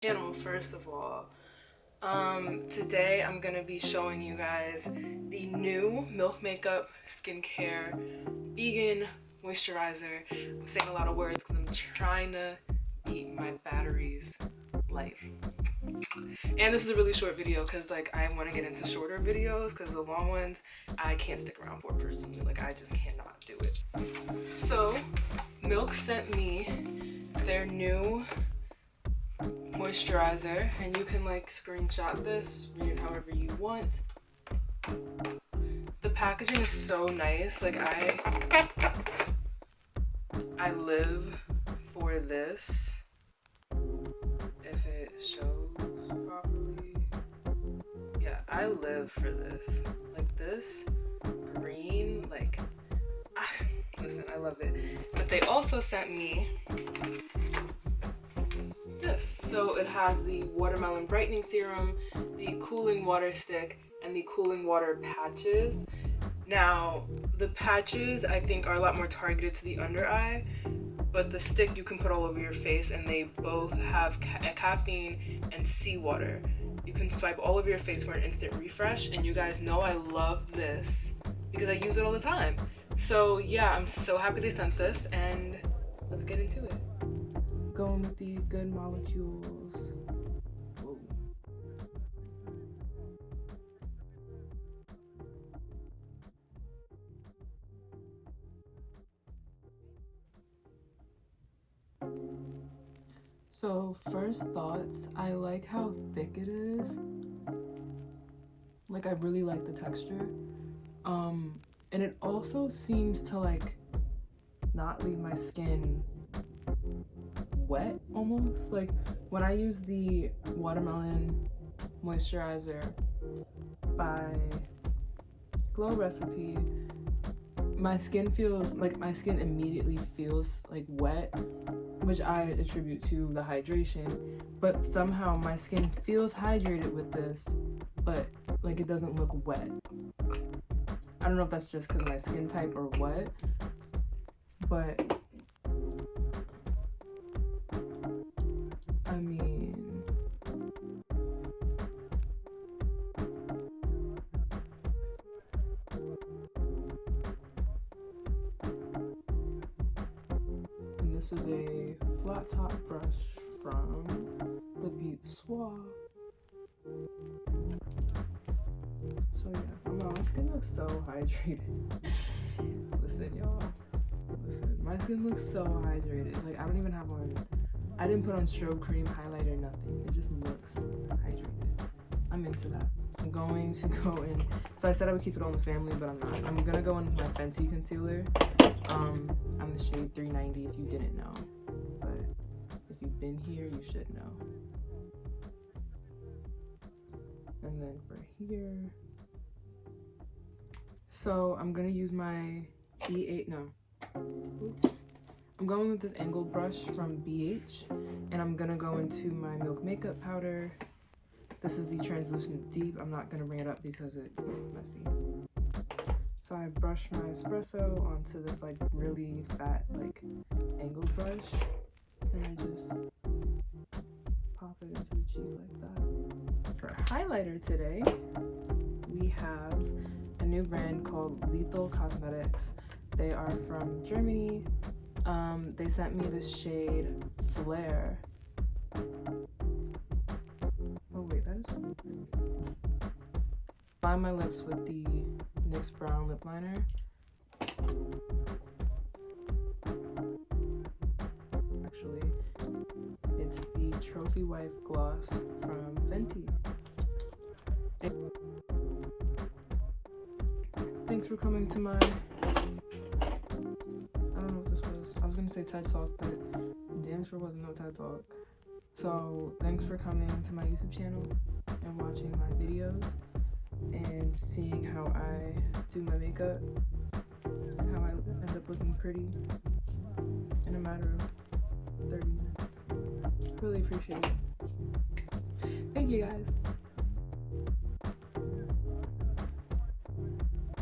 Channel. First of all, today I'm gonna be showing you guys the new Milk Makeup skincare vegan moisturizer. I'm saying a lot of words because I'm trying to beat my battery's life. And this is a really short video because like I want to get into shorter videos because the long ones I can't stick around for personally. Like I just cannot do it. So Milk sent me their new moisturizer, and you can like screenshot this, read it however you want. The packaging is so nice. Like I live for this. If it shows properly, yeah, I live for this. Like this green, like listen, I love it. But they also sent me this. So it has the watermelon brightening serum, the cooling water stick, and the cooling water patches. Now the patches I think are a lot more targeted to the under eye, but the stick you can put all over your face, and they both have caffeine and seawater. You can swipe all over your face for an instant refresh, and you guys know I love this because I use it all the time. So yeah, I'm so happy they sent this, and let's get into it. Going with the good molecules. Whoa. So first thoughts, I like how thick it is. Like I really like the texture. And it also seems to like not leave my skin wet almost. Like when I use the watermelon moisturizer by Glow Recipe, my skin immediately feels like wet, which I attribute to the hydration, but somehow my skin feels hydrated with this, but like it doesn't look wet. I don't know if that's just because of my skin type or what, but I mean, and this is a flat top brush from the Beauty Suave. So yeah, wow, my skin looks so hydrated. Listen, y'all. Listen, my skin looks so hydrated. Like I don't even have on, I didn't put on strobe cream, highlighter, nothing. It just looks hydrated. I'm into that. I'm going to go in, so I said I would keep it on the family, but I'm not. I'm gonna go in with my Fenty concealer. I'm the shade 390 if you didn't know. But if you've been here, you should know. And then for here, so I'm gonna use my I'm going with this angled brush from BH, and I'm gonna go into my Milk Makeup powder. This is the translucent deep. I'm not gonna bring it up because it's messy. So I brush my espresso onto this like really fat like angled brush, and I just pop it into the cheek like that. For highlighter today, we have a new brand called Lethal Cosmetics. They are from Germany. They sent me this shade Flare. Oh wait, that is so pretty. Line my lips with the NYX Brown lip liner. Actually, it's the Trophy Wife gloss from Fenty. Thanks for coming to my, I don't know what this was. I was gonna say TED Talk, but damn sure wasn't no TED Talk. So thanks for coming to my YouTube channel and watching my videos and seeing how I do my makeup and how I end up looking pretty in a matter of 30 minutes. Really appreciate it. Thank you guys.